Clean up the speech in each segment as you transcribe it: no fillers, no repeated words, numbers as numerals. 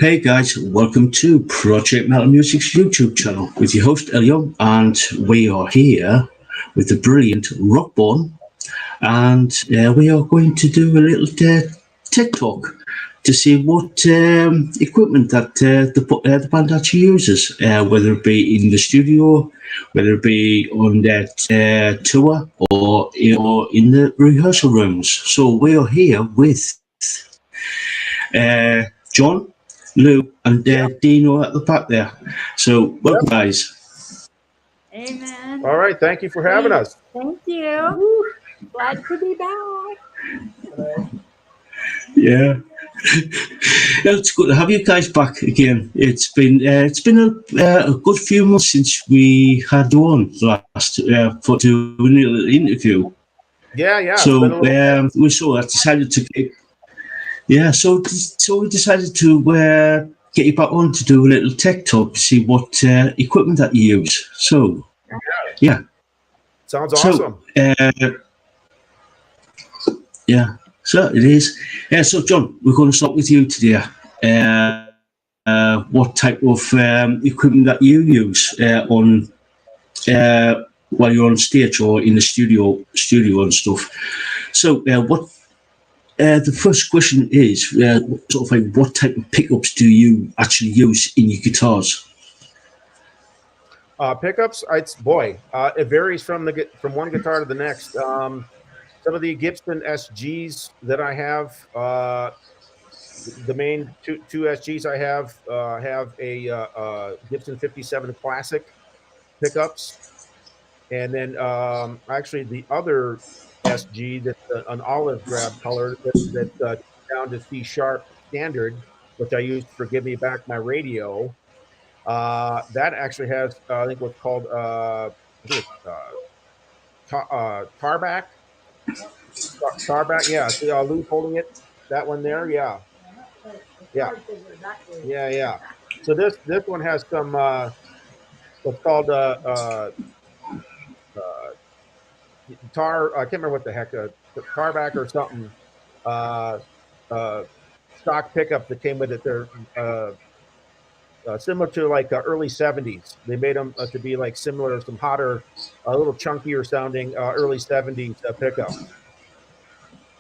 Hey guys, welcome to Project Metal Music's YouTube channel with your host Elio, and we are here with the brilliant Rockborn, and we are going to do a little tech talk to see what equipment that the band actually uses, whether it be in the studio, whether it be on that tour, or in the rehearsal rooms. So we are here with John, Lou, and Dino at the back there. So, welcome, guys. Amen. All right. Thank you for having us. Thank you. Glad to be back. Yeah. It's good to have you guys back again. It's been a good few months since we had you on last for doing a little interview. Yeah. So we sort of decided to so we decided to get you back on to do a little tech talk to see what equipment that you use. So, yeah. Sounds awesome. So it is. So, John, we're going to start with you today. What type of equipment that you use on while you're on stage or in the studio and stuff? So, the first question is sort of like what type of pickups do you actually use in your guitars? Pickups, it varies from one guitar to the next. Some of the Gibson SGs that I have, the main two SGs I have a Gibson 57 Classic pickups, and then actually the other SG that's an olive drab color that's down to C sharp standard, which I used for Give Me Back My Radio. That actually has I think what's called tarback. Tarback, yeah. See, Lou's holding it. That one there, yeah. So this one has some what's called tar. I can't remember what the heck tarback or something. Uh, uh, Stock pickup that came with it. They're similar to like early 70s. They made them to be like similar, some hotter, a little chunkier sounding early 70s pickup.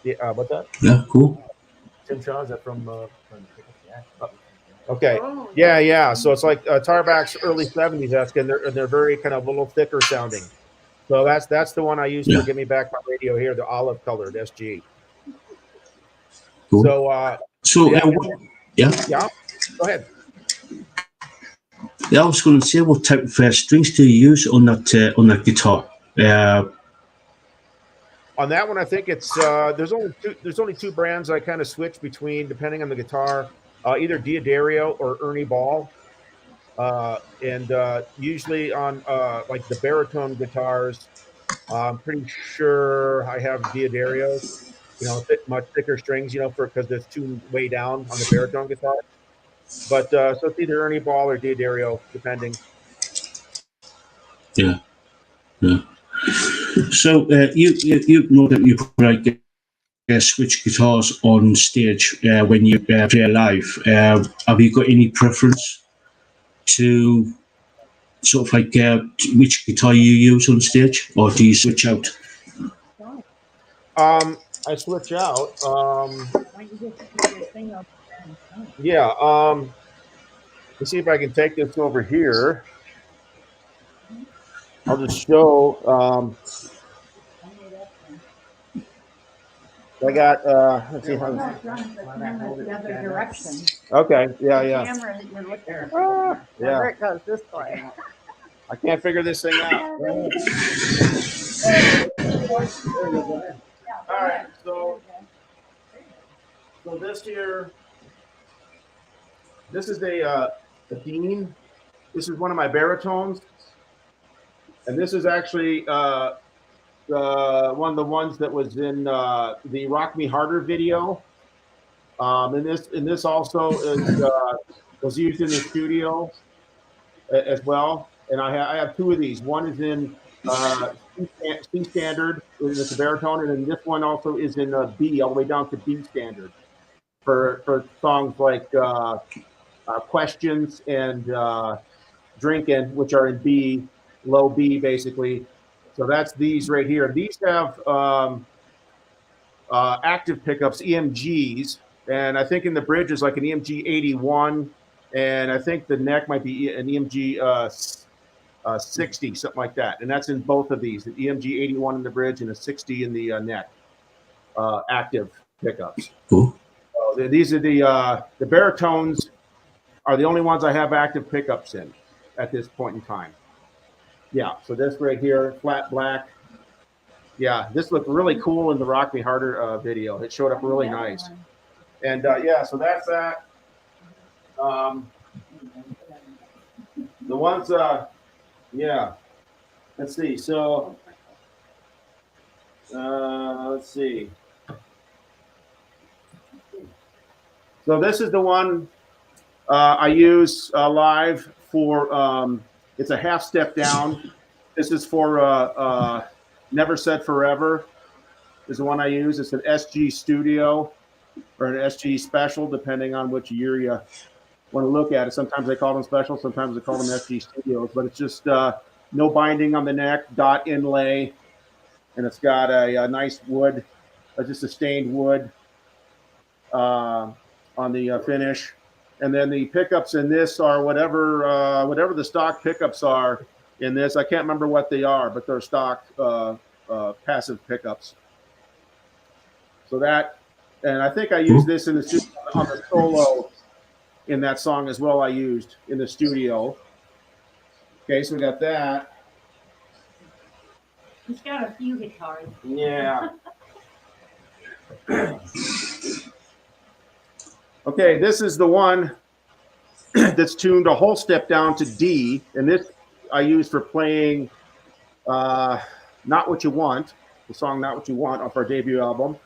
Yeah, what's that? Yeah, cool. Tim Shaw, is that from okay. Yeah. So it's like Tarback's early 70s esque, and they're very kind of a little thicker sounding. So that's the one I used to Give Me Back My Radio here, the olive colored SG. Cool. So yeah. Go ahead. Yeah, I was going to say, what type of strings do you use on that guitar? On that one, I think it's there's only two brands I kind of switch between depending on the guitar, either Diodario or Ernie Ball, and usually on like the baritone guitars, I'm pretty sure I have Diodarios, much thicker strings, because there's two way down on the baritone guitar. But so it's either Ernie Ball or Diodario, depending. Yeah. So you know that you probably switch guitars on stage when you play live. Have you got any preference to sort of like which guitar you use on stage, or do you switch out? I switch out. Let's see if I can take this over here. I'll just show. I got. Let's see how. The other direction. Okay. Yeah. The camera that you're looking at. Yeah. It goes this way. I can't figure this thing out. All right. So this here. This is a Dean. This is one of my baritones, and this is actually one of the ones that was in the Rock Me Harder video. And this also was used in the studio as well. And I have two of these. One is in C standard, it's a baritone, and then this one also is in B, all the way down to B standard for songs like questions and drinking, which are in B, low B basically. So that's these right here. These have active pickups, EMGs, and I think in the bridge is like an EMG 81, and I think the neck might be an EMG 60, something like that. And that's in both of these, the EMG 81 in the bridge and a 60 in the neck, active pickups. Cool. So these are the baritones are the only ones I have active pickups in at this point in time. Yeah, so this right here, flat black. Yeah, this looked really cool in the Rock Me Harder video. It showed up really nice. And yeah, so that's that. The ones, yeah, let's see. So, let's see. So this is the one I use live for, it's a half step down. This is for Never Said Forever is the one I use. It's an SG Studio or an SG Special, depending on which year you want to look at it. Sometimes they call them special, sometimes they call them SG Studios, but it's just no binding on the neck, dot inlay, and it's got a nice wood, just a stained wood on the finish. And then the pickups in this are whatever the stock pickups are in this. I can't remember what they are, but they're stock passive pickups. So that, and I think I used this in the on the solo in that song as well. I used in the studio. Okay, so we got that. He's got a few guitars. Yeah. Okay, this is the one that's tuned a whole step down to D, and this I use for playing Not What You Want, the song Not What You Want off our debut album.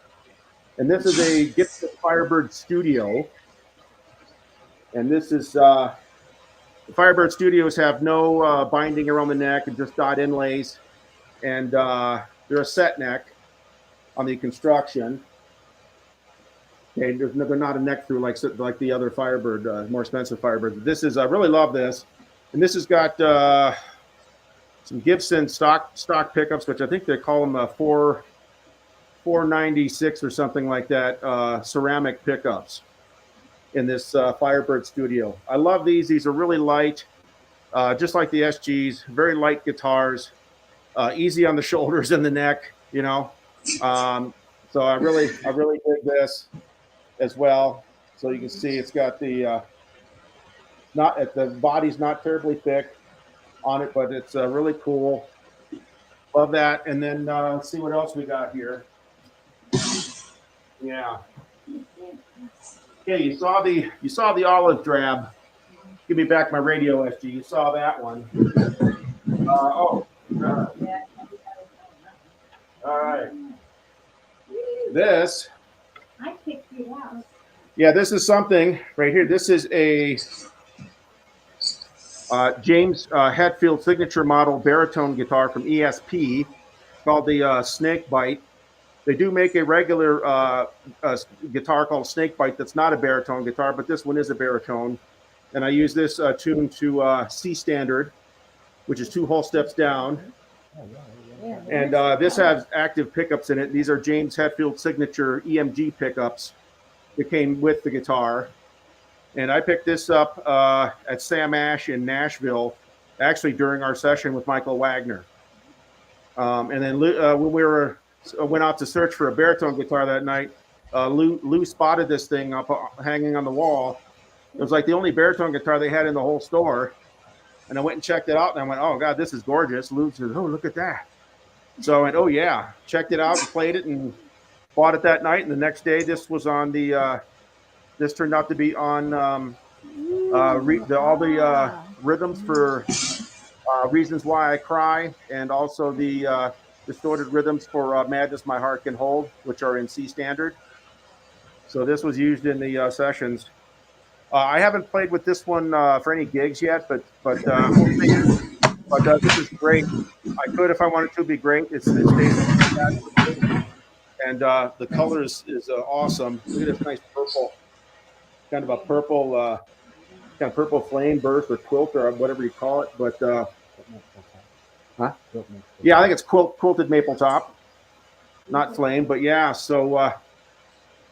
And this is a Gibson Firebird Studio. And this is, the Firebird Studios have no binding around the neck and just dot inlays. And they're a set neck on the construction. Okay, they're not a neck through like the other Firebird, more expensive Firebird. This is, I really love this. And this has got some Gibson stock pickups, which I think they call them 496 or something like that, ceramic pickups in this Firebird Studio. I love these. These are really light, just like the SGs, very light guitars, easy on the shoulders and the neck, you know. So I really dig this as well. So you can see it's got the the body's not terribly thick on it, but it's really cool. Love that. And then let's see what else we got here. Yeah. Okay, you saw the olive drab. Give me back my radio, SG. You saw that one. All right. This. I picked it out. Yeah, this is something right here. This is a James Hetfield signature model baritone guitar from ESP called the Snake Bite. They do make a regular guitar called Snake Bite that's not a baritone guitar, but this one is a baritone. And I use this tuned to C standard, which is 2 whole steps down. And this has active pickups in it. These are James Hetfield signature EMG pickups that came with the guitar. And I picked this up at Sam Ash in Nashville, actually during our session with Michael Wagner. And then when we went out to search for a baritone guitar that night, Lou spotted this thing up hanging on the wall. It was like the only baritone guitar they had in the whole store. And I went and checked it out, and I went, "Oh God, this is gorgeous." Lou said, "Oh, look at that." So I went, "Oh yeah," checked it out and played it and bought it that night. And the next day, this was on the. This turned out to be on all the rhythms for Reasons Why I Cry, and also the distorted rhythms for Madness My Heart Can Hold, which are in C standard. So this was used in the sessions. I haven't played with this one for any gigs yet, but this is great. I could if I wanted to. Be great. It stays and the color is awesome. Look at this nice purple, kind of a purple kind of purple flame burst or quilt or whatever you call it. But huh? Yeah, I think it's quilted maple top, not flame. But yeah, so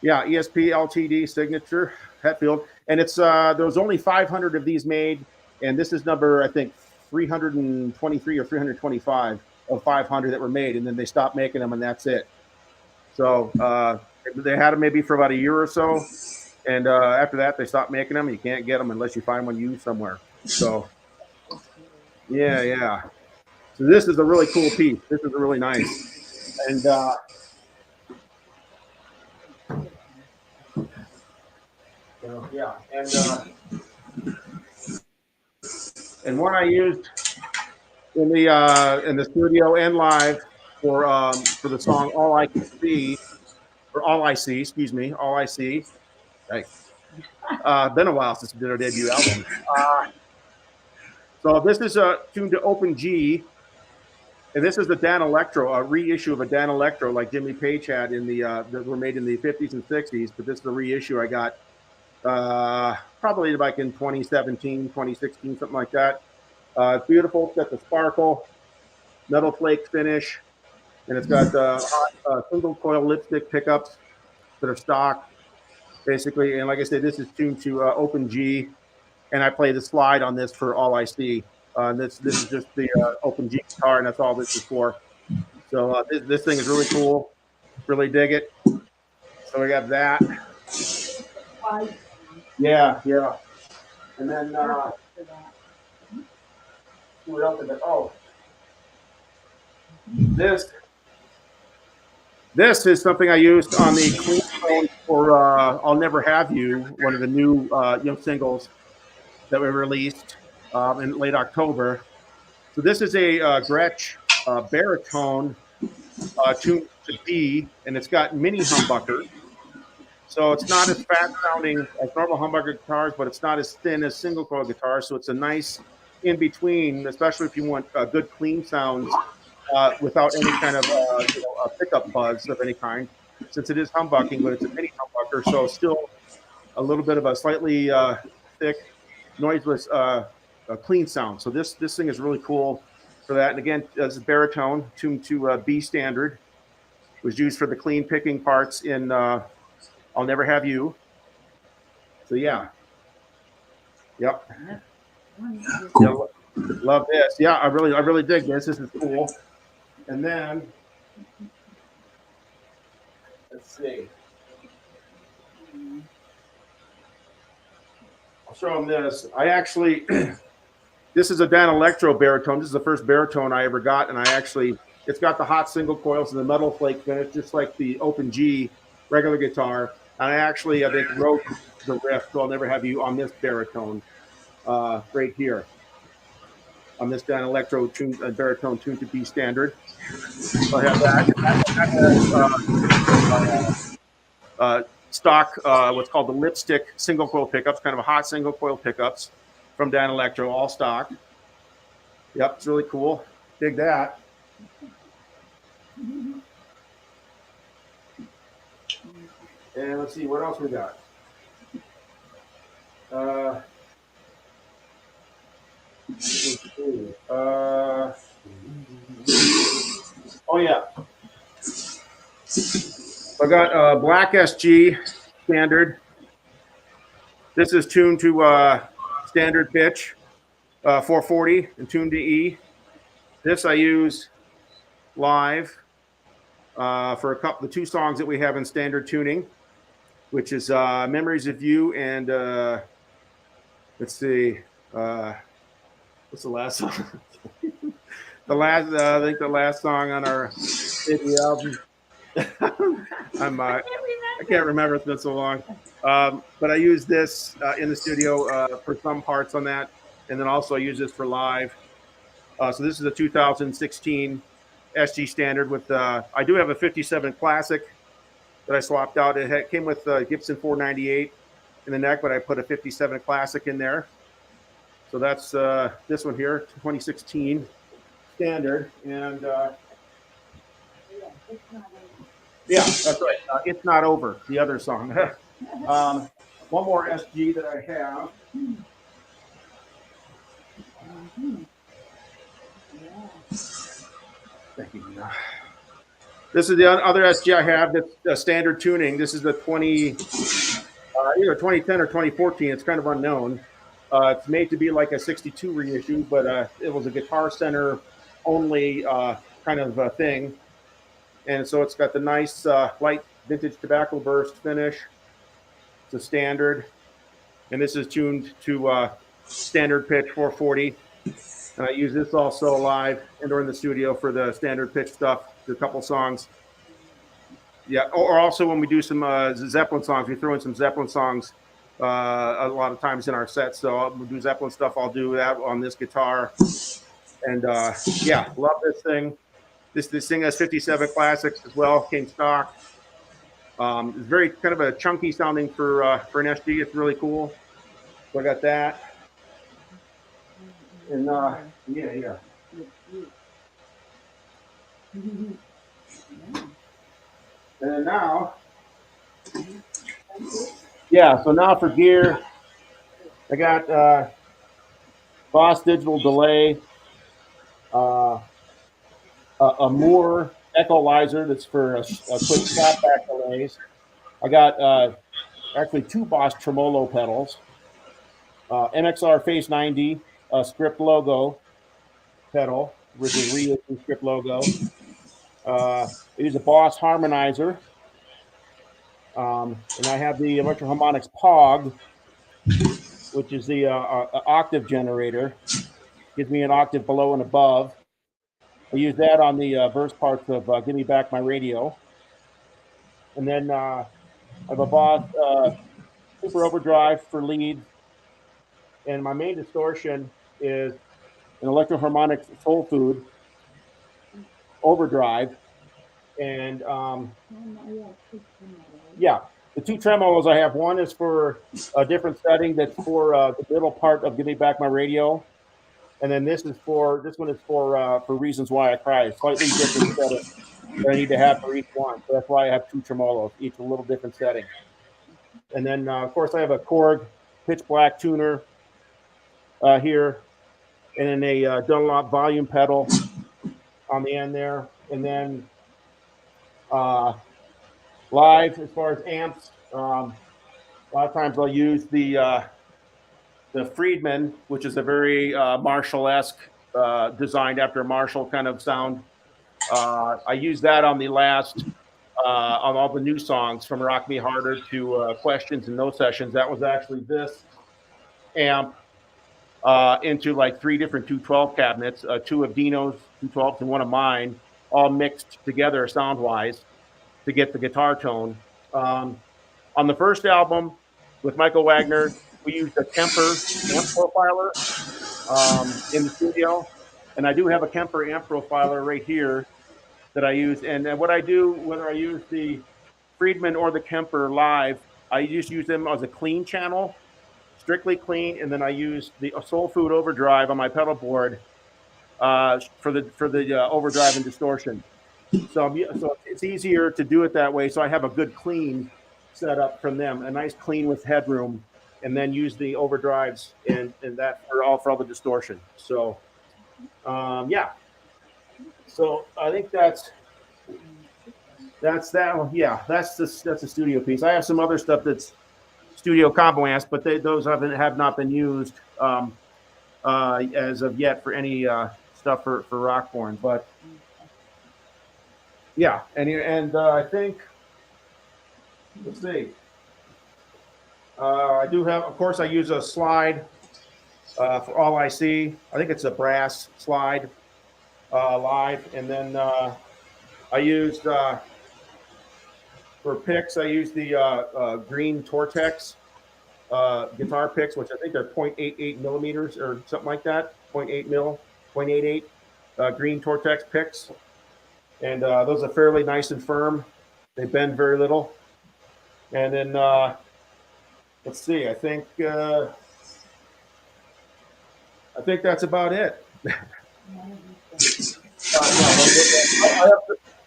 yeah, ESP LTD signature Hetfield, and it's there's only 500 of these made, and this is number I think 323 or 325 of 500 that were made, and then they stopped making them, and that's it. So they had them maybe for about a year or so, and after that they stopped making them. You can't get them unless you find one used somewhere. So yeah, yeah. So this is a really cool piece. This is really nice, and yeah, and one I used in the studio and live for the song "All I Can See" or "All I See," excuse me, "All I See." Hey, been a while since we did our debut album. So this is tuned to open G, and this is the Dan Electro, a reissue of a Dan Electro like Jimmy Page had in the that were made in the 50s and 60s. But this is the reissue I got probably like in 2017, 2016, something like that. It's beautiful. It's got the sparkle, metal flake finish, and it's got single coil lipstick pickups that are stock, basically. And like I said, this is tuned to open G, and I play the slide on this for All I See. This is just the open G guitar, and that's all this is for. So this thing is really cool. Really dig it. So we got that. Yeah, yeah. And then what else? Oh, this is something I used on the clean phone for "I'll Never Have You," one of the new singles that we released in late October. So this is a Gretsch baritone tuned to D, and it's got mini humbucker. So it's not as fast sounding as normal humbucker guitars, but it's not as thin as single coil guitars. So it's a nice in between, especially if you want good clean sounds without any kind of pickup buzz of any kind. Since it is humbucking, but it's a mini humbucker, so still a little bit of a slightly thick, noiseless, clean sound. So this thing is really cool for that. And again, this is baritone tuned to B standard. It was used for the clean picking parts in "I'll Never Have You." So yeah, yep. Cool. Yeah, love this. Yeah, I really dig this. This is cool. And then let's see. I'll show them this. I actually, this is a Dan Electro baritone. This is the first baritone I ever got, and it's got the hot single coils and the metal flake finish, just like the open G regular guitar. And I think wrote the riff, "So I'll Never Have You," on this baritone right here. On this Dan Electro baritone tuned to B standard. So I have that. Stock, what's called the lipstick single coil pickups, kind of a hot single coil pickups from Dan Electro, all stock. Yep, it's really cool. Dig that. And let's see what else we got. Oh yeah. I got black SG standard. This is tuned to standard pitch, 440, and tuned to E. This I use live for the two songs that we have in standard tuning, which is "Memories of You" and let's see, what's the last song? I think the last song on our debut album. I can't remember. It's been so long. But I use this in the studio for some parts on that, and then also I use this for live. So this is a 2016 SG standard with. I do have a 57 Classic that I swapped out. It came with Gibson 498 in the neck, but I put a 57 Classic in there. So that's this one here, 2016 standard, and. Yeah, that's right. "It's Not Over," the other song. One more SG that I have. This is the other SG I have that's standard tuning. This is the either 2010 or 2014. It's kind of unknown. It's made to be like a 62 reissue, but it was a Guitar Center only kind of thing. And so it's got the nice light vintage tobacco burst finish. It's a standard. And this is tuned to standard pitch 440. And I use this also live and or in the studio for the standard pitch stuff, a couple songs. Yeah, or also when we do some Zeppelin songs, we throw in some Zeppelin songs a lot of times in our sets. So we'll do Zeppelin stuff. I'll do that on this guitar. And yeah, love this thing. This thing has 57 classics as well, came stock. It's very kind of a chunky sounding for an SG. It's really cool. So I got that. And yeah. And then now, yeah, so now for gear, I got Boss Digital Delay, a Moore equalizer that's for a quick snapback delays. I got actually 2 Boss tremolo pedals, MXR Face 90 script logo pedal, which is reissue script logo. I use a Boss harmonizer, and I have the Electro Harmonics POG, which is the octave generator. Gives me an octave below and above. I use that on the verse parts of Give Me Back My Radio. And then I have a Boss Super Overdrive for lead. And my main distortion is an Electro Harmonics Soul Food Overdrive. And yeah, the 2 tremolos I have, one is for a different setting that's for the middle part of Give Me Back My Radio. And then this one is for Reasons Why I Cry. Slightly different setting that I need to have for each one. So that's why I have 2 tremolos, each a little different setting. And then of course I have a Korg pitch black tuner here, and then a Dunlop volume pedal on the end there. And then live, as far as amps, a lot of times I'll use the Friedman, which is a very Marshall-esque, designed after a Marshall kind of sound. I use that on the last, on all the new songs from Rock Me Harder to Questions and No Sessions. That was actually this amp into like 3 different 212 cabinets, 2 of Dino's 212s and 1 of mine, all mixed together sound-wise to get the guitar tone. On the first album with Michael Wagner, we used a Kemper amp profiler in the studio. And I do have a Kemper amp profiler right here that I use. And what I do, whether I use the Friedman or the Kemper live, I just use them as a clean channel, strictly clean. And then I use the Soul Food Overdrive on my pedal board for the overdrive and distortion. So it's easier to do it that way. So I have a good clean setup from them, a nice clean with headroom, and then use the overdrives and that for all the distortion. So yeah. So I think that's that. Yeah, that's the studio piece. I have some other stuff that's studio combo amps, but those have not been used as of yet for any stuff for Rockborn. But yeah, and I think, let's see. I do have, of course, I use a slide for All I See. I think it's a brass slide live. And then I used, for picks, I used the green Tortex guitar picks, which I think are 0.88 millimeters or something like that, 0.8 mil, 0.88 green Tortex picks. And those are fairly nice and firm. They bend very little. And then let's see. I think that's about it.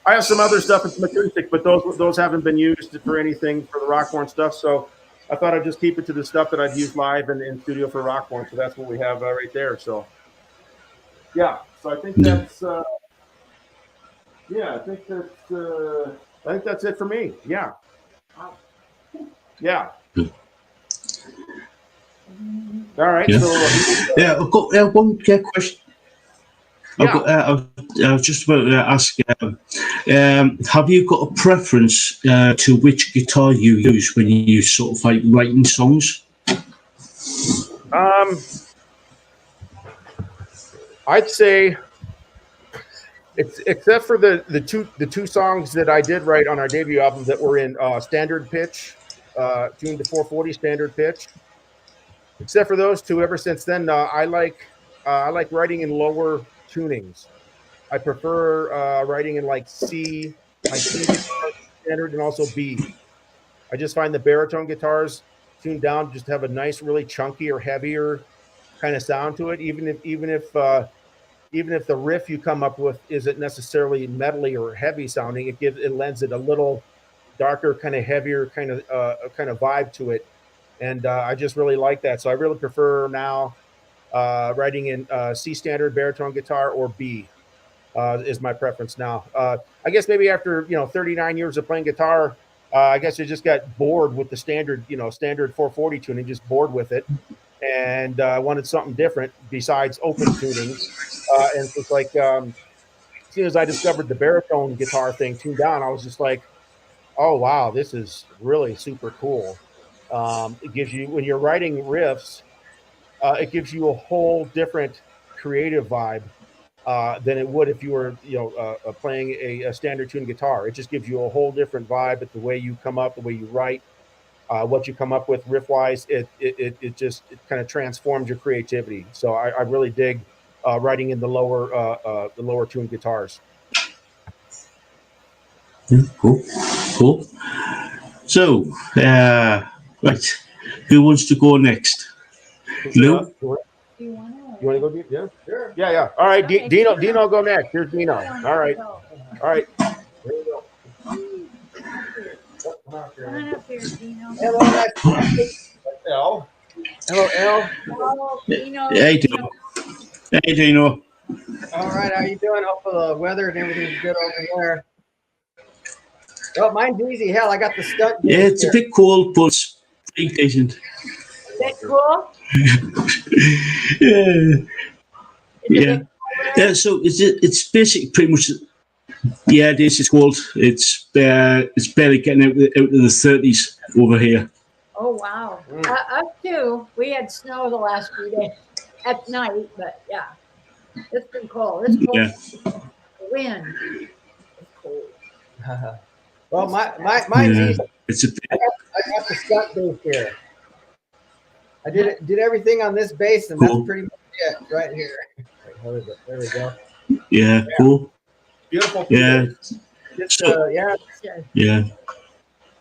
I have some other stuff in some acoustic, but those haven't been used for anything for the Rockborn stuff. So I thought I'd just keep it to the stuff that I've used live and in studio for Rockborn. So that's what we have right there. So yeah. So I think that's. Yeah, I think that's it for me. Yeah, Wow. yeah. All right. Yeah. So Yeah, I've got one question. yeah. I was just about to ask, have you got a preference to which guitar you use when you sort of like writing songs? Um, I'd say it's except for the two songs that I did write on our debut album that were in standard pitch, tuned to 440 standard pitch. Except for those two, ever since then, I like writing in lower tunings. I prefer writing in like C, my C guitar standard, and also B. I just find the baritone guitars tuned down just have a nice, really chunky or heavier kind of sound to it. Even if the riff you come up with isn't necessarily metally or heavy sounding, it lends it a little darker, kind of heavier, kind of vibe to it, and I just really like that. So I really prefer now writing in C standard baritone guitar or B is my preference now. I guess maybe after 39 years of playing guitar, I guess I just got bored with the standard 440 tuning, just bored with it, and I wanted something different besides open tuning. And it's like as soon as I discovered the baritone guitar thing tuned down, I was just like, oh wow, this is really super cool. It gives you when you're writing riffs, it gives you a whole different creative vibe than it would if you were playing a standard tune guitar. It just gives you a whole different vibe at the way you come up, the way you write, what you come up with riff wise. It kind of transforms your creativity. So I really dig writing in the lower tune guitars. Yeah, cool, cool. So, right, who wants to go next? Lou? You Do you want to? want to go deep? Yeah, sure. Yeah. All right, Okay, Dino, go next. Here's Dino. Who wants All to right, go? all right. There you Come up here. go. Come on up here, Dino. Hello, L. hello, L. Oh, Dino. Hey, Dino. Dino. Hey, Dino. All right, how you doing? Hope the weather and everything's good over there. Well, mine's easy. Hell, I got the stunt Yeah, bass it's a here. bit cold, but it's pretty decent. Is that cool? Yeah, Is it a yeah. bit cool there? So it's basically pretty much. Yeah, it is. It's cold. It's barely getting out of the 30s over here. Oh, wow. Mm. Us too. We had snow the last few days at night, but yeah, it's been cold. It's cold. Yeah, The wind. It's cold. Well, mine's yeah. easy. It's a I bit. got the stunt bass here. I did everything on this bass, and that's Cool. pretty much it right here. Wait, there we go. Yeah, cool. Beautiful. Yeah, Just So- yeah,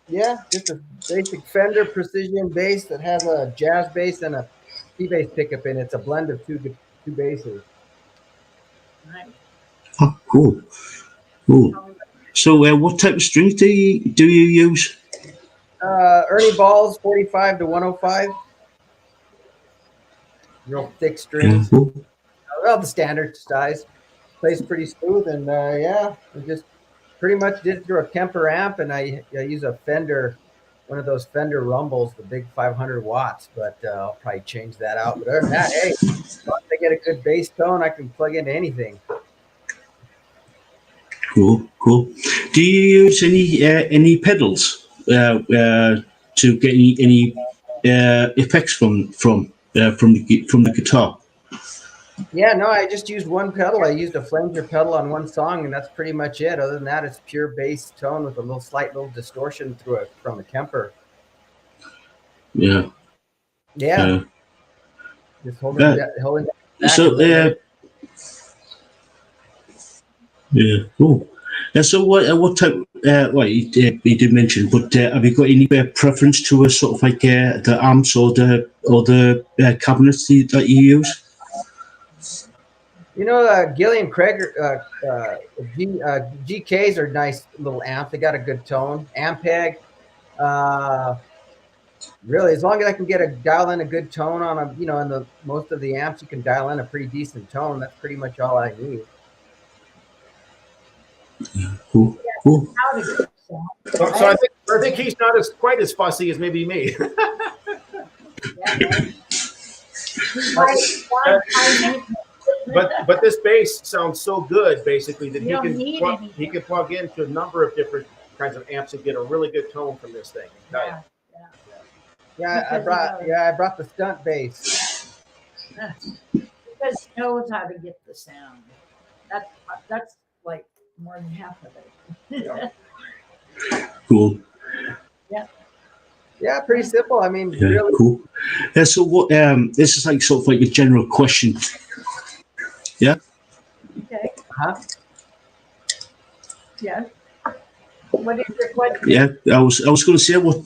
yeah. just a basic Fender Precision bass that has a jazz bass and a P-bass pickup in it. It's a blend of two basses. Nice. Oh, cool, cool. So, what type of strings do you use? Ernie Balls 45 to 105. Real thick Yeah, strings. cool. Well, the standard size. Plays pretty smooth, and yeah, we just pretty much did it through a Kemper amp, and I use a Fender, one of those Fender Rumbles, the big 500 watts. But I'll probably change that out. But other than that, hey, as long as I get a good bass tone, I can plug into anything. Cool, cool. Do you use any pedals to get any effects from the guitar? Yeah, no, I just used one pedal. I used a flanger pedal on one song, and that's pretty much it. Other than that, it's pure bass tone with a slight little distortion through it from a Kemper. Yeah. Yeah, just holding back So, and letting it. yeah, cool. So, what type? Well, you did mention, but have you got any preference to a sort of like the amps or the cabinets that you use? You know, Gillian Craig, GKs are nice little amps. They got a good tone. Ampeg, really, as long as I can dial in a good tone on in the most of the amps, you can dial in a pretty decent tone. That's pretty much all I need. Cool. Cool. How to get the sound. So I think he's not quite as fussy as maybe me. Yeah, right. but this bass sounds so good, basically, that You don't need anything. he can plug into a number of different kinds of amps and get a really good tone from this thing. Yeah, I brought the stunt bass. because he knows how to get the sound. That's like more than half of it. Cool. Yeah, pretty simple. I mean, Yeah, really. cool. So what? This is like sort of like a general question. Yeah. Okay. Huh? Yeah. What is your question? Yeah. I was going to say what.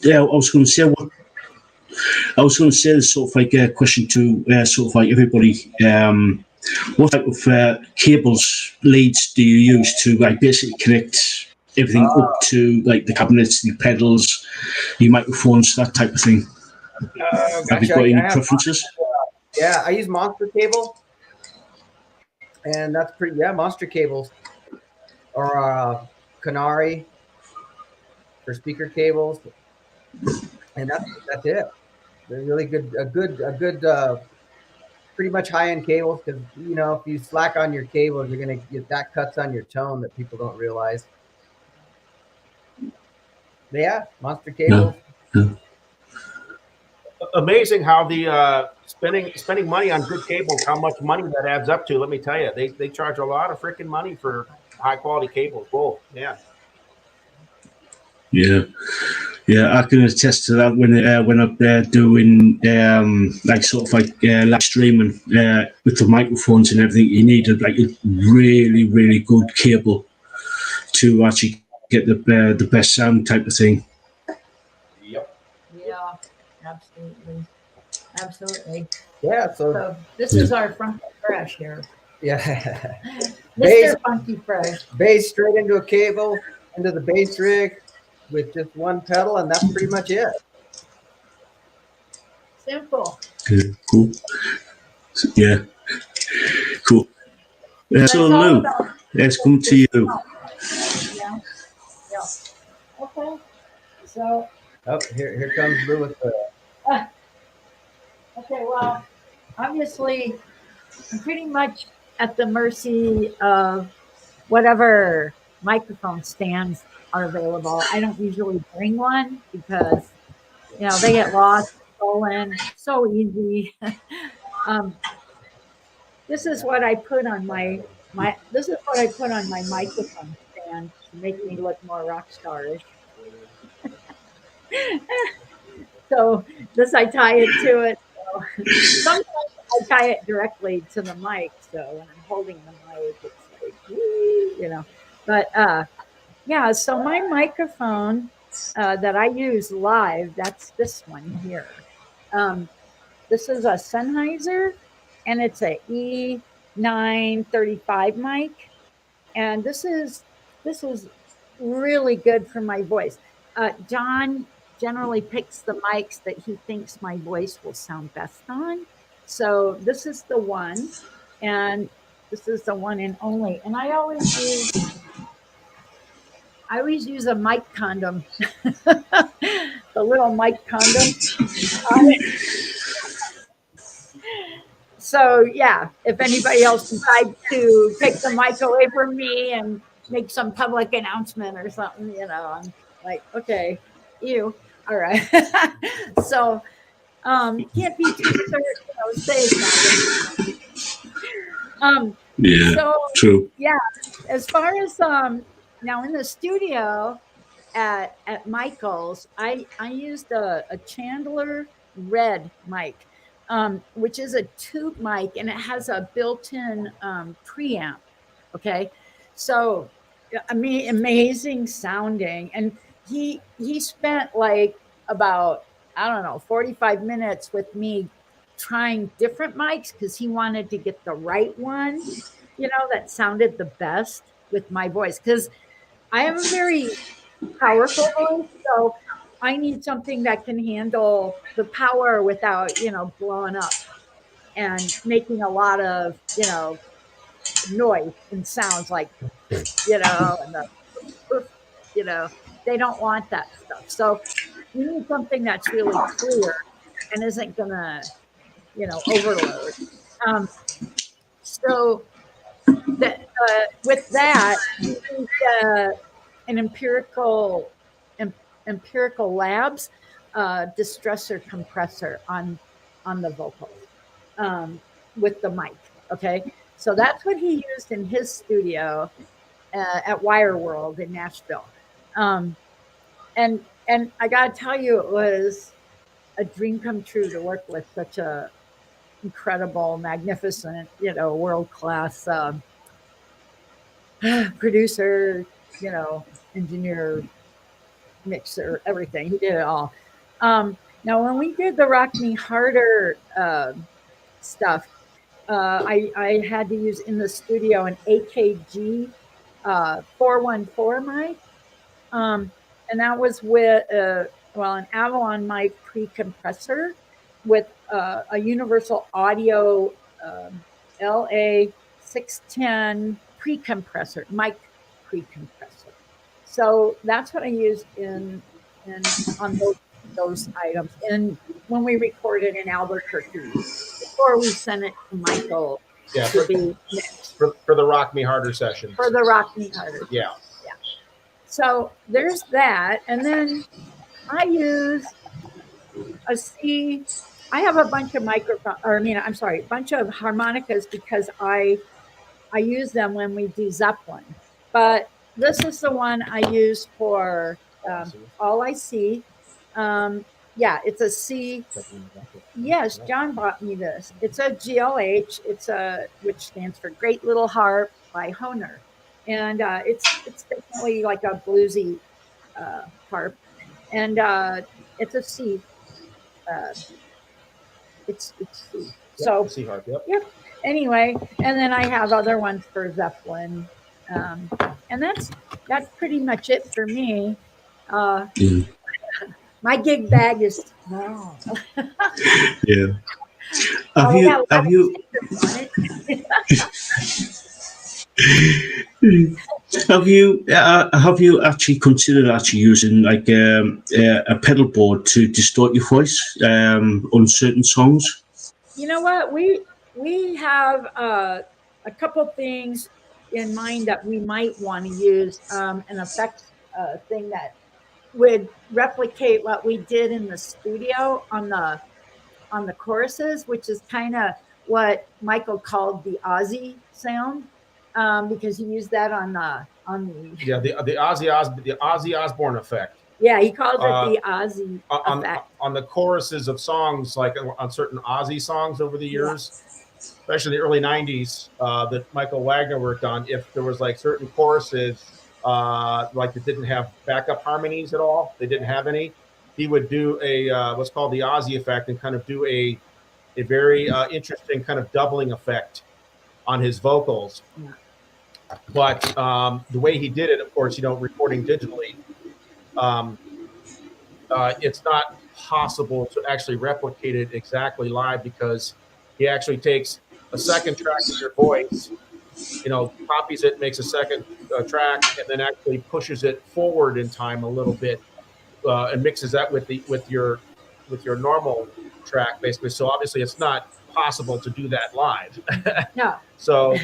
I was going to say this sort of like a question to sort of like everybody. What type of cables, leads do you use to like basically connect everything up to like the cabinets, the pedals, your microphones, that type of thing? Have you got any preferences? Yeah, I use Monster cable, and that's pretty. Yeah, Monster cables, or Canary for speaker cables, and that's it. They're really good. A good. Pretty much high-end cables, because if you slack on your cables, you're gonna get that cuts on your tone that people don't realize. But yeah, Monster cables. Yeah. Amazing how the spending money on good cables, how much money that adds up to. Let me tell you, they charge a lot of freaking money for high quality cables. Whoa, yeah. Yeah. Yeah, I can attest to that when I'm doing like sort of like live streaming with the microphones and everything. You need like a really good cable to actually get the best sound type of thing. Yep. Yeah, absolutely. Yeah. So this is our Funky Fresh here. Yeah. Mr. Funky Fresh. Bass straight into a cable, into the bass rig, with just one pedal, and that's pretty much it. Simple. Yeah, cool. Yeah, cool. So Lou, let's come to you. Yeah. Okay. So. Oh, here comes Lou with the. Okay. Well, obviously, I'm pretty much at the mercy of whatever microphone stands are available. I don't usually bring one because they get lost, stolen, so easy. This is what I put on my microphone stand to make me look more rock starish. So this I tie it to it. So sometimes I tie it directly to the mic. So when I'm holding the mic, it's like woo. But yeah. So my microphone that I use live, that's this one here. This is a Sennheiser, and it's a E935 mic, and this is really good for my voice. John generally picks the mics that he thinks my voice will sound best on. So this is the one, and this is the one and only. And I always use a mic condom, the little mic condom. So yeah, if anybody else decides to take the mic away from me and make some public announcement or something, I'm like, okay, you, all right. So can't be too safe. Yeah, so true. Yeah, as far as now in the studio at Michael's, I used a Chandler Red mic. Which is a tube mic, and it has a built-in preamp. Okay, so amazing sounding, and he spent like about 45 minutes with me trying different mics because he wanted to get the right one, that sounded the best with my voice, because I have a very powerful voice, so I need something that can handle the power without, blowing up and making a lot of, noise and sounds like, and they don't want that stuff. So you need something that's really clear and isn't gonna, overload. Um, so that with that, you use an empirical labs distressor compressor on the vocals with the mic. Okay, so that's what he used in his studio at Wire World in Nashville. And I gotta tell you, it was a dream come true to work with such a incredible, magnificent, world class producer, engineer, mixer, everything. He did it all. Now, when we did the Rock Me Harder stuff, I had to use in the studio an AKG 414 mic. And that was with, an Avalon mic pre-compressor with a Universal Audio LA 610 pre-compressor, mic pre-compressor. So that's what I used on those items. And when we recorded in Albuquerque, before we sent it to Michael to be mixed. For the Rock Me Harder session. For the Rock Me Harder. Yeah. So there's that. And then I use a C. I have a bunch of bunch of harmonicas because I use them when we do Zeppelin. But this is the one I use for All I See. It's a C. Yes, John bought me this. It's a GLH. Which stands for Great Little Harp by Hohner. And it's definitely like a bluesy harp, and it's a C. It's C. So C harp. Yep. Anyway, and then I have other ones for Zeppelin, and that's pretty much it for me. My gig bag is small. Yeah. Have you have you actually considered using like a pedal board to distort your voice on certain songs? You know what, we have a couple things in mind that we might want to use an effects thing that would replicate what we did in the studio on the choruses, which is kind of what Michael called the Ozzy sound, because he used that on the the Ozzy Osbourne effect. Yeah, he calls it the Ozzy effect on the choruses of songs, like on certain Ozzy songs over the years, especially the early '90s that Michael Wagner worked on. If there was like certain choruses like that didn't have backup harmonies at all, they didn't have any, he would do a what's called the Ozzy effect and kind of do a very interesting kind of doubling effect on his vocals. Yeah. But the way he did it, of course, recording digitally, it's not possible to actually replicate it exactly live, because he actually takes a second track of your voice, copies it, makes a second track, and then actually pushes it forward in time a little bit, and mixes that with your normal track, basically. So obviously, it's not possible to do that live. No. So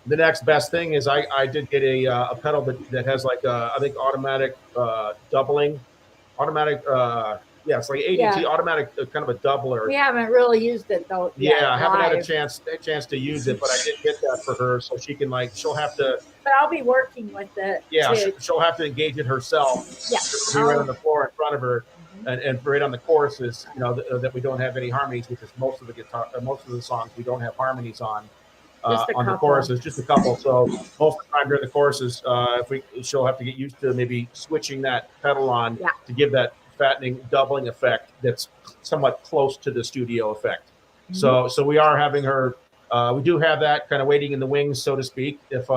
the next best thing is I did get a pedal that has like I think automatic doubling, automatic. It's like ADT automatic, kind of a doubler. We haven't really used it though. Yeah, I haven't had a chance to use it, but I did get that for her, so she can she'll have to. But I'll be working with it. Yeah, she'll have to engage it herself. Yeah, be right on the floor in front of her, and right on the choruses. That we don't have any harmonies, which is most of the guitar, most of the songs we don't have harmonies on. On the choruses, just a couple. So most of the time during the choruses, she'll have to get used to maybe switching that pedal on to give that fattening doubling effect that's somewhat close to the studio effect. Mm-hmm. So we are having her. We do have that kind of waiting in the wings, so to speak. If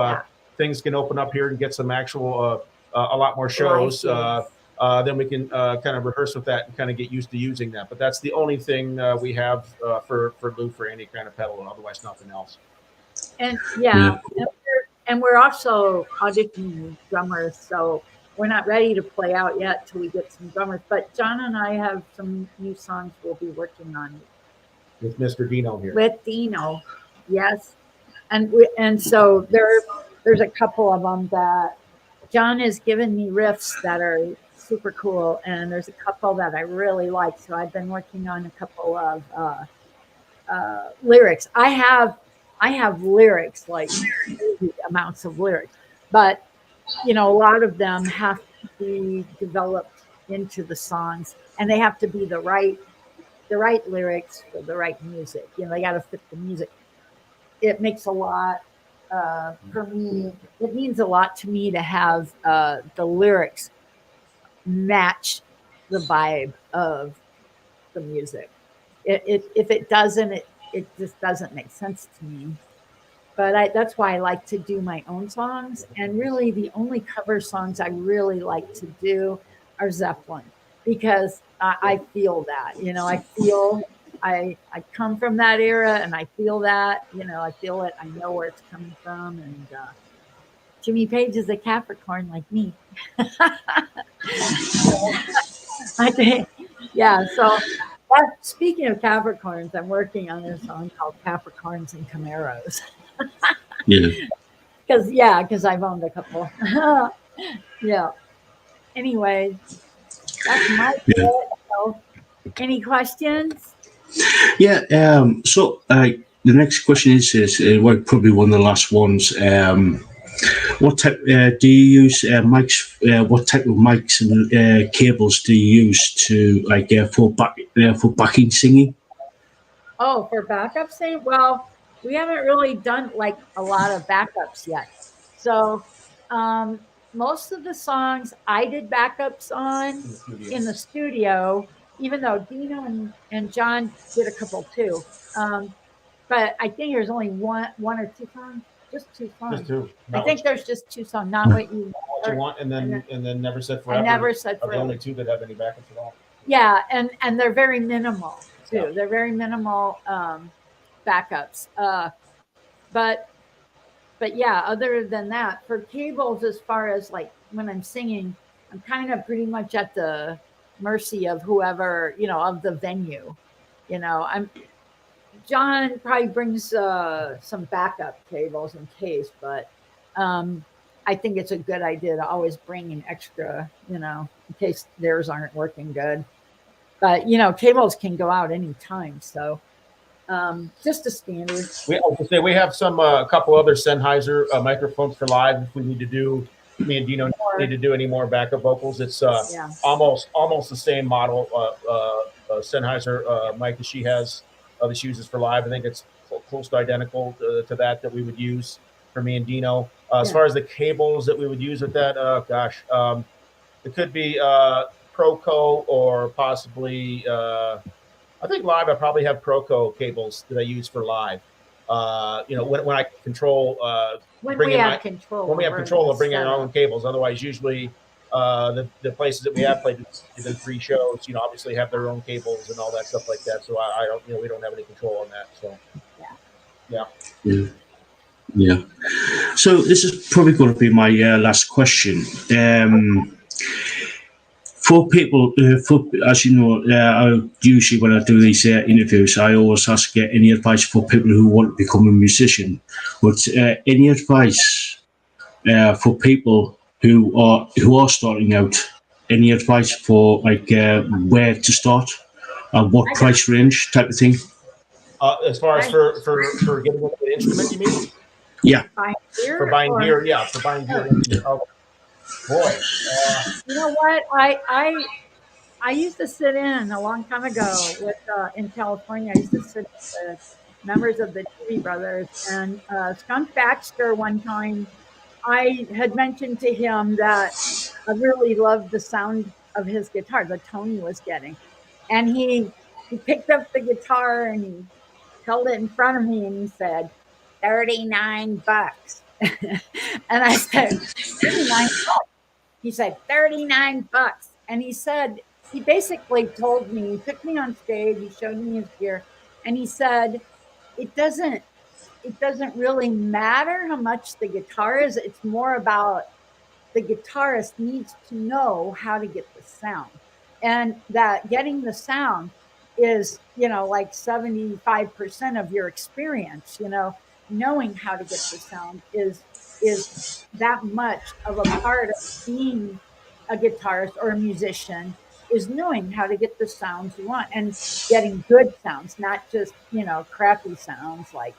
things can open up here and get some actual a lot more shows, then we can kind of rehearse with that and kind of get used to using that. But that's the only thing we have for Lou for any kind of pedal, and otherwise nothing else. And Yeah. and we're also auditioning drummers, so we're not ready to play out yet till we get some drummers. But John and I have some new songs we'll be working on with Mr. Dino here. with Dino. Yes, and so there's a couple of them that John has given me riffs that are super cool, and there's a couple that I really like. So I've been working on a couple of lyrics. I have lyrics, like crazy amounts of lyrics, but a lot of them have to be developed into the songs, and they have to be the right lyrics for the right music. They got to fit the music. It makes a lot for me. It means a lot to me to have the lyrics match the vibe of the music. If it doesn't, it just doesn't make sense to me. But that's why I like to do my own songs. And really, the only cover songs I really like to do are Zeppelin, because I feel that. I come from that era, and I feel that. I feel it. I know where it's coming from. And Jimmy Page is a Capricorn like me. I think, yeah. So, speaking of Capricorns, I'm working on a song called Capricorns and Camaros. Yeah. Because I've owned a couple. Yeah. Anyway, that's my bit. So, any questions? Yeah. So, the next question is well, probably one of the last ones. What type do you use mics? What type of mics and cables do you use to for backing singing? Oh, for backup sing? Well, we haven't really done like a lot of backups yet. So most of the songs I did backups on in the studio, even though Dino and John did a couple too. But I think there's only one or two songs. Just two songs. Just two. I think there's just two songs, not what you want, and then Never Said Forever. I Never Said Forever. Forever. The only two that have any backups at all. Yeah, and they're very minimal too. Yeah. They're very minimal backups. But yeah, other than that, for cables, as far as like when I'm singing, I'm kind of pretty much at the mercy of whoever, of the venue. John probably brings some backup cables in case, but I think it's a good idea to always bring an extra, in case theirs aren't working good. But cables can go out anytime, so just a standard. We have some a couple other Sennheiser microphones for live if we need to do. Me and Dino need to do any more backup vocals. It's almost the same model Sennheiser mic that she has. That she uses for live. I think it's close to identical to that we would use for me and Dino. As far as the cables that we would use with that, it could be Proco or possibly. I think live I probably have Proco cables that I use for live. When I control. When we have control of bringing our own cables. Otherwise, usually the places that we have played the free shows, obviously have their own cables and all that stuff like that. So I don't, we don't have any control on that. So yeah. So this is probably going to be my last question. For people, as you know, I usually when I do these interviews, I always ask any advice for people who want to become a musician. But any advice for people who are starting out? Any advice for where to start and what price range type of thing? As far as for getting into the instrument, you mean? Yeah. For buying gear, yeah. For buying gear. Oh, boy. You know what? I used to sit in a long time ago with in California. I used to sit with members of the TV Brothers, and Skunk Baxter one time. I had mentioned to him that I really loved the sound of his guitar, the tone he was getting, and he picked up the guitar and he held it in front of me and he said, $39. And I said, $39. He said, $39. And he said, he basically told me, he took me on stage, he showed me his gear, and he said, it doesn't it doesn't really matter how much the guitar is. It's more about the guitarist needs to know how to get the sound, and that getting the sound is, like 75% of your experience. Knowing how to get the sound is that much of a part of being a guitarist or a musician, is knowing how to get the sounds you want and getting good sounds, not just, crappy sounds like.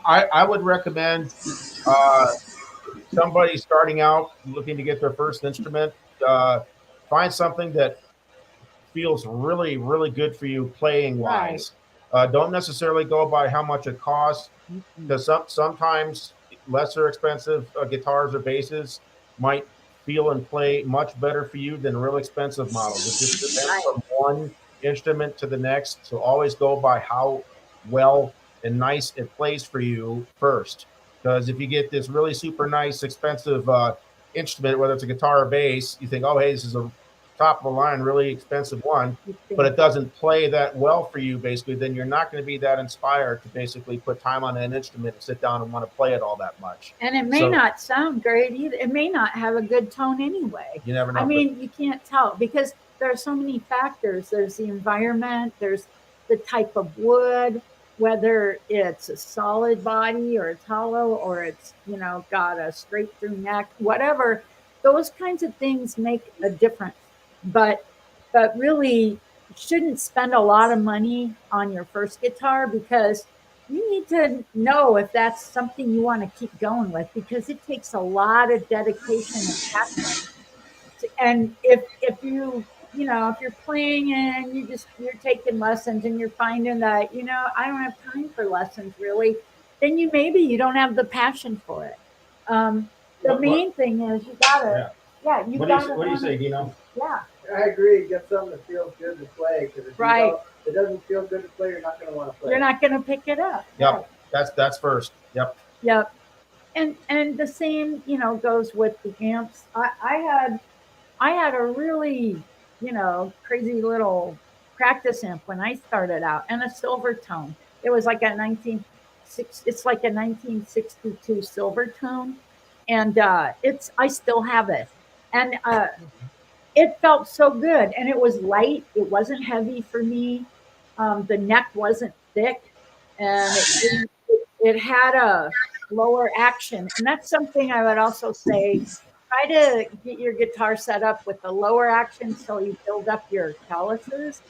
I would recommend uh, somebody starting out looking to get their first instrument, uh, find something that feels really, really good for you playing Right. wise. Don't necessarily go by how much it costs, Mm-mm. because sometimes lesser expensive guitars or basses might feel and play much better for you than real expensive models. It just depends Right. from one instrument to the next. So always go by how well and nice it plays for you first. Because if you get this really super nice, expensive instrument, whether it's a guitar or bass, you think, oh, hey, this is a top of the line, really expensive one, You but think it doesn't play that well for you, basically, then you're not going to be that inspired to basically put time on an instrument and sit down and want to play it all that much. And it may So not sound great either. It may not have a good tone anyway. you never know. I mean, you can't tell because there are so many factors. There's the environment, there's the type of wood, whether it's a solid body or it's hollow or it's, got a straight through neck, whatever. Those kinds of things make a difference. But really you shouldn't spend a lot of money on your first guitar, because you need to know if that's something you want to keep going with, because it takes a lot of dedication and passion. And if if you're playing and you're taking lessons and you're finding that, I don't have time for lessons really, then you don't have the passion for it. The main thing is you gotta, yeah, you gotta. What do you say, Dino? Yeah, I agree. Get something that feels good to play. Because if right. it doesn't feel good to play, you're not going to want to play. You're not gonna pick it up. Yep, that's first. Yep. Yep. And the same, goes with the amps. I had a really, crazy little practice amp when I started out, and a silver tone. It was like it's like a 1962 silver tone, and I still have it, and it felt so good, and it was light. It wasn't heavy for me. The neck wasn't thick, and it had a lower action. And that's something I would also say, try to get your guitar set up with the lower action so you build up your calluses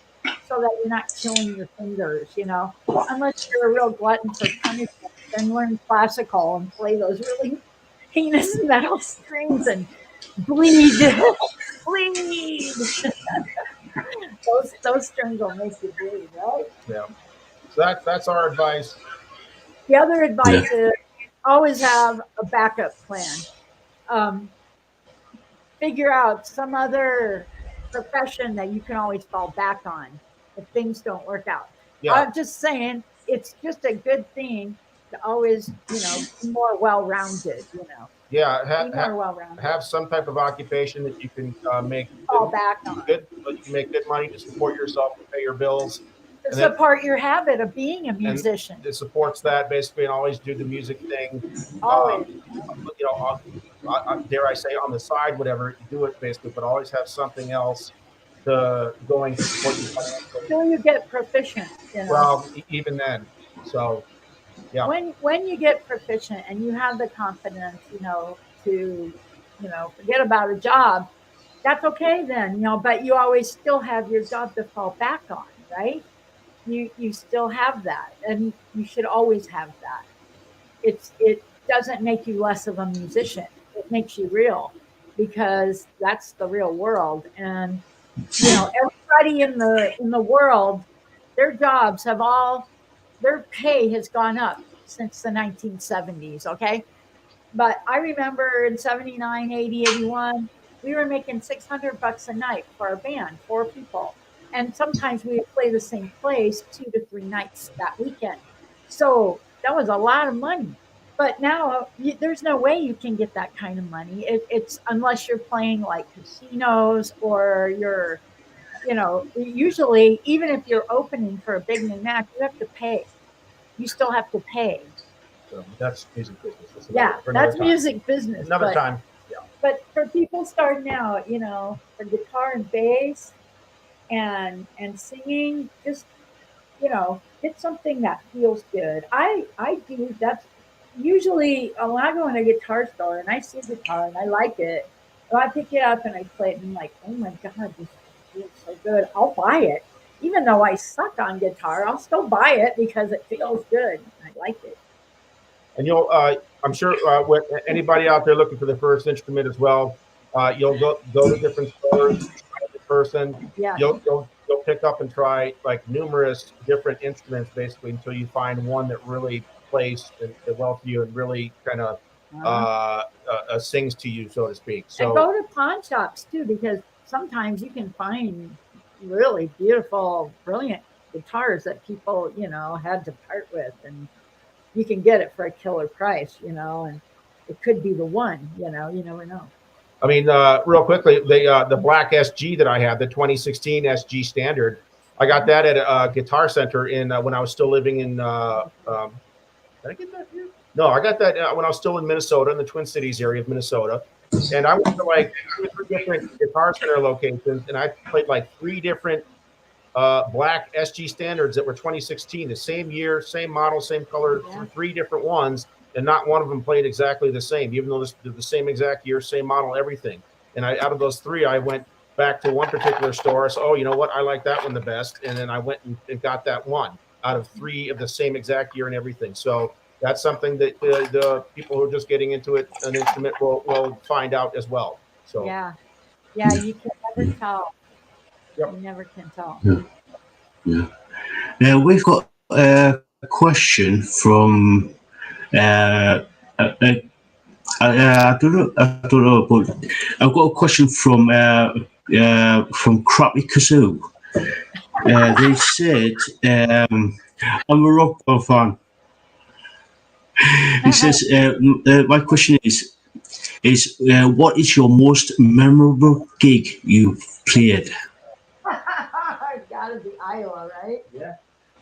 so that you're not killing your fingers, unless you're a real glutton for punishment, then learn classical and play those really heinous metal strings and bleed. Bleed. Those strings will make you bleed, right? Yeah. So that's our advice. The other advice is always have a backup plan. Um, Figure out some other profession that you can always fall back on if things don't work out. Yeah. I'm just saying, it's just a good thing to always, be more well-rounded. Yeah. Be more well-rounded. Have some type of occupation that you can make Fall back on. good, but you can make good money to support yourself and pay your bills. To support your habit of being a musician. It supports that basically, and always do the music thing. Always. Dare I say, on the side, whatever, do it basically, but always have something else going to support you financially. Until you get proficient. Well, even then. So, yeah. When you get proficient and you have the confidence, to, forget about a job, that's okay then, but you always still have your job to fall back on, right? You still have that, and you should always have that. It doesn't make you less of a musician. It makes you real, because that's the real world. And everybody in the world, their jobs their pay has gone up since the 1970s. Okay, but I remember in 79, 80, 81, we were making $600 a night for our band, 4 people. And sometimes we would play the same place 2 to 3 nights that weekend. So that was a lot of money. But now there's no way you can get that kind of money. It's unless you're playing like casinos or you're, usually even if you're opening for a big name act, you have to pay. You still have to pay. So that's music business. That's music business. Another time. Yeah. But for people starting out, for guitar and bass and singing, just get something that feels good. I do. That's usually when I go in a guitar store and I see a guitar and I like it, and I pick it up and I play it and I'm like, oh my god, this feels so good. I'll buy it, even though I suck on guitar. I'll still buy it because it feels good. I like it. And I'm sure with anybody out there looking for the first instrument as well, you'll go to different stores, try the person. Yeah. You'll pick up and try like numerous different instruments basically until you find one that really plays well for you and really kind of sings to you, so to speak. So and go to pawn shops too, because sometimes you can find really beautiful, brilliant guitars that people had to part with, and you can get it for a killer price, and it could be the one, you never know. I mean, real quickly, the black SG that I had, the 2016 SG Standard, I got that at a Guitar Center when I was still living in. Did I get that here? No, I got that when I was still in Minnesota, in the Twin Cities area of Minnesota. And I went to like 2 or 3 different Guitar Center locations, and I played like 3 different black SG Standards that were 2016, the same year, same model, same color, 3 different ones. And not one of them played exactly the same, even though they're the same exact year, same model, everything. And out of those 3, I went back to one particular store. So, you know what? I like that one the best. And then I went and got that one out of 3 of the same exact year and everything. So that's something that the people who are just getting into it, an instrument, will find out as well. So yeah, you can never tell. Yep. You never can tell. Yeah. Now we've got a question from. I don't know, but I've got a question from Crappy Kazoo. They said, I'm a Rockborn fan. He says, my question is what is your most memorable gig you've played? It's got to be Iowa, right? Yeah.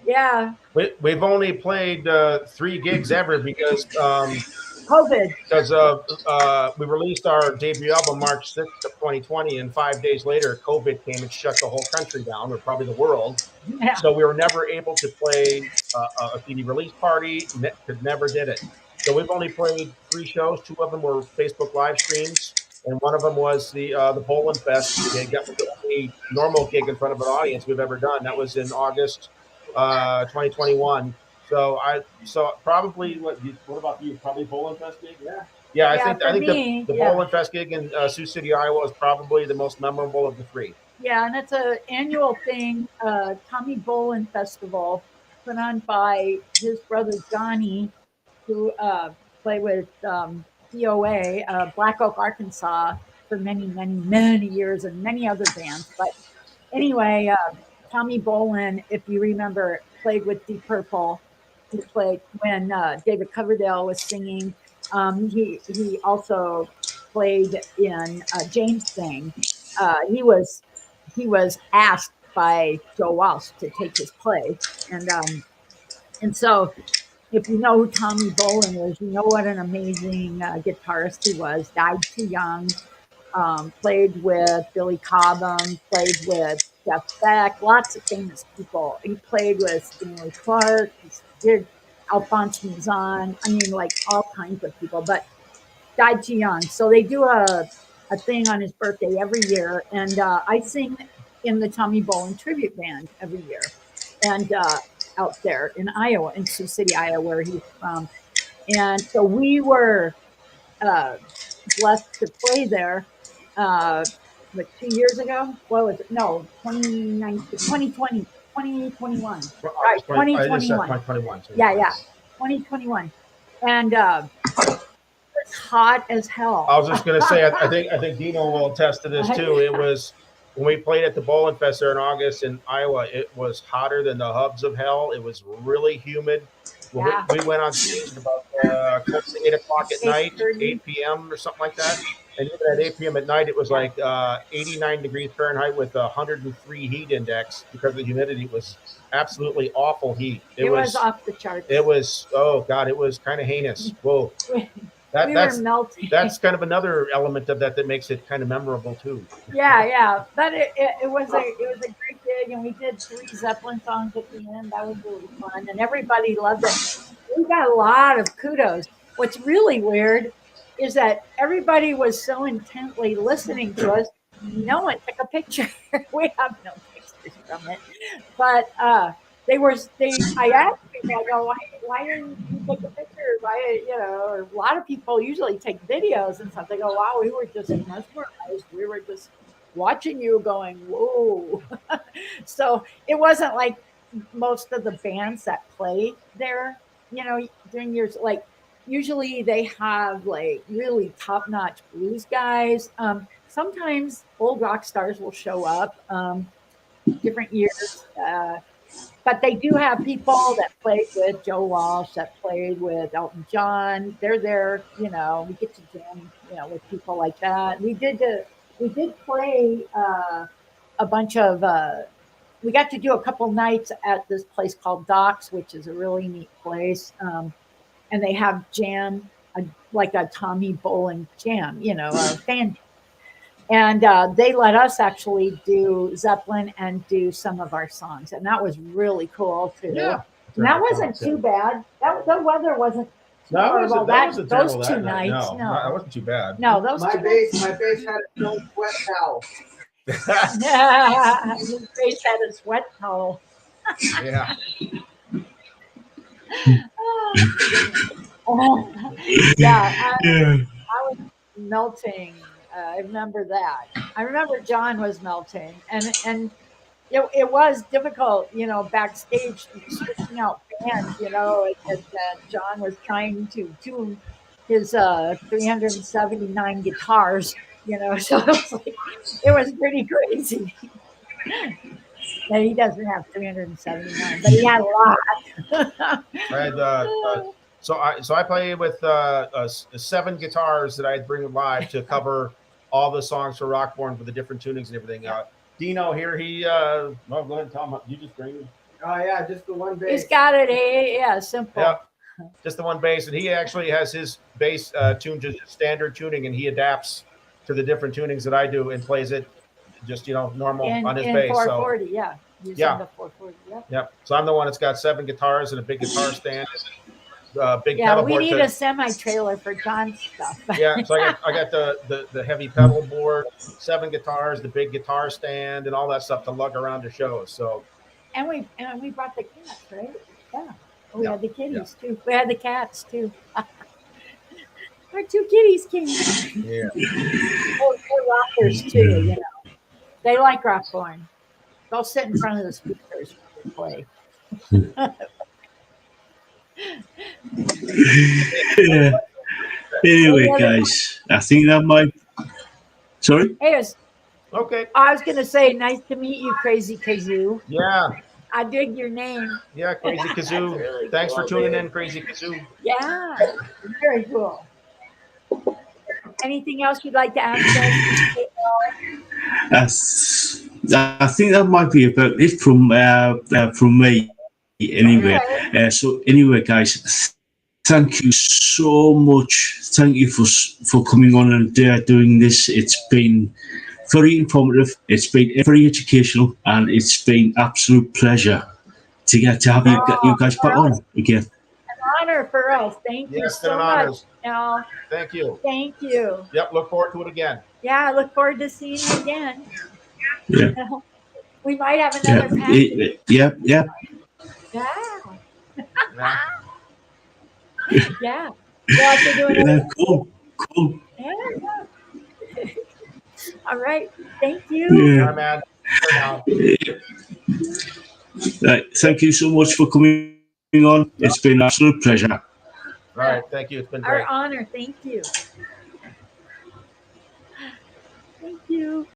Yeah. We've only played 3 gigs ever because COVID. Because we released our debut album March 6th of 2020, and 5 days later, COVID came and shut the whole country down, or probably the world. Yeah. So we were never able to play a CD release party. Never did it. So we've only played 3 shows. 2 of them were Facebook live streams, and one of them was the Bowling Fest gig. That was the only normal gig in front of an audience we've ever done. That was in August 2021. So probably what about you? Probably Bowling Fest gig? Yeah. I think the Bowling Fest gig in Sioux City, Iowa, is probably the most memorable of the 3. Yeah, and it's an annual thing, Tommy Bowling Festival, put on by his brother Johnny, who played with DOA, Black Oak, Arkansas, for many, many, many years, and many other bands. But anyway, Tommy Bowling, if you remember, played with Deep Purple. He played when David Coverdale was singing. He also played in James Thing. He was asked by Joe Walsh to take his place, and so if you know who Tommy Bowling is, you know what an amazing guitarist he was. Died too young. Played with Billy Cobham. Played with Jeff Beck. Lots of famous people. He played with Stanley Clarke. He did Alphonse Mouzon. I mean, like all kinds of people, but died too young. So they do a thing on his birthday every year, and I sing in the Tommy Bowling tribute band every year, and out there in Iowa, in Sioux City, Iowa, where he's from. And so we were blessed to play there. Like 2 years ago? What was it? No, 2019, 2020, 2021. Right, 2021. 2021. Yeah, 2021. And it's hot as hell. I was just going to say, I think Dino will attest to this too. It was when we played at the Bowling Fest there in August in Iowa. It was hotter than the hubs of hell. It was really humid. We went on stage at about close to 8 o'clock at night, 8 p.m. or something like that. And even at 8 p.m. at night, it was like 89 degrees Fahrenheit with 103 heat index because the humidity was absolutely awful heat. It was off the charts. It was, oh God, it was kind of heinous. Whoa. We were melting. That's kind of another element of that makes it kind of memorable too. Yeah. But it was a great gig, and we did 3 Zeppelin songs at the end. That was really fun, and everybody loved it. We got a lot of kudos. What's really weird is that everybody was so intently listening to us. No one took a picture. We have no pictures from it, but I asked people, I go, why didn't you take a picture? Or a lot of people usually take videos and stuff. They go, wow, we were just mesmerized. We were just watching you going, whoa. So it wasn't like most of the bands that play there, during years, like usually they have like really top-notch blues guys. Sometimes old rock stars will show up, different years. But they do have people that played with Joe Walsh, that played with Elton John. They're there, we get to jam, with people like that. We did play a bunch of. We got to do a couple nights at this place called Docks, which is a really neat place, and they have jam, like a Tommy Bolin jam, a fan. And they let us actually do Zeppelin and do some of our songs. And that was really cool, too. Yeah. And that wasn't too bad. The weather wasn't too horrible. Those 2 nights. No, that wasn't too bad. No, those my 2 bass had a no sweat towel. Yeah, his bass had a sweat towel. Yeah. Yeah, I was melting. I remember that. I remember John was melting, and it was difficult, backstage switching out bands, and John was trying to tune his 379 guitars, so it was pretty crazy. And he doesn't have 379, but he had a lot. So I play with 7 guitars that I bring live to cover all the songs for Rockborn with the different tunings and everything. Dino here, go ahead and tell him. You just bring him. Oh yeah, just the one bass. He's got it. Yeah, simple. Yeah, just the one bass, and he actually has his bass tuned to standard tuning, and he adapts to the different tunings that I do and plays it just normal on his bass. 440, so, yeah. Using the 440, yeah. Yep. So I'm the one that's got 7 guitars and a big guitar stand. Big yeah, pedal we board need a semi-trailer for John's stuff. Yeah, so I got the heavy pedal board, 7 guitars, the big guitar stand, and all that stuff to lug around the shows. So, and we brought the cats, right? Yeah, we had the kitties too. We had the cats too. Our 2 kitties came. Yeah, they're rockers too. They like Rockborn. They'll sit in front of the speakers when they play. Yeah. Anyway, guys, I think that might. Sorry? Hey, okay. I was going to say, nice to meet you, Crazy Kazoo. Yeah. I dig your name. Yeah, Crazy Kazoo. Really Thanks cool, for tuning in, Crazy Kazoo. Yeah, very cool. Anything else you'd like to ask us? I think that might be about it from me. Anyway, so anyway, guys, thank you so much. Thank you for coming on and doing this. It's been very informative. It's been very educational, and it's been absolute pleasure to get to have you guys back on again. An honor for us. Thank you so much. Thank you. Thank you. Yep. Look forward to it again. Yeah, I look forward to seeing you again. Yeah. We might have another package. Yeah. Yeah. Yeah. Yeah. We'll have to do another. Cool. Yeah. All right. Thank you. Yeah. Man. Right. Thank you so much for coming on. It's been an absolute pleasure. All right. Thank you. It's been great. Our honor. Thank you. Thank you.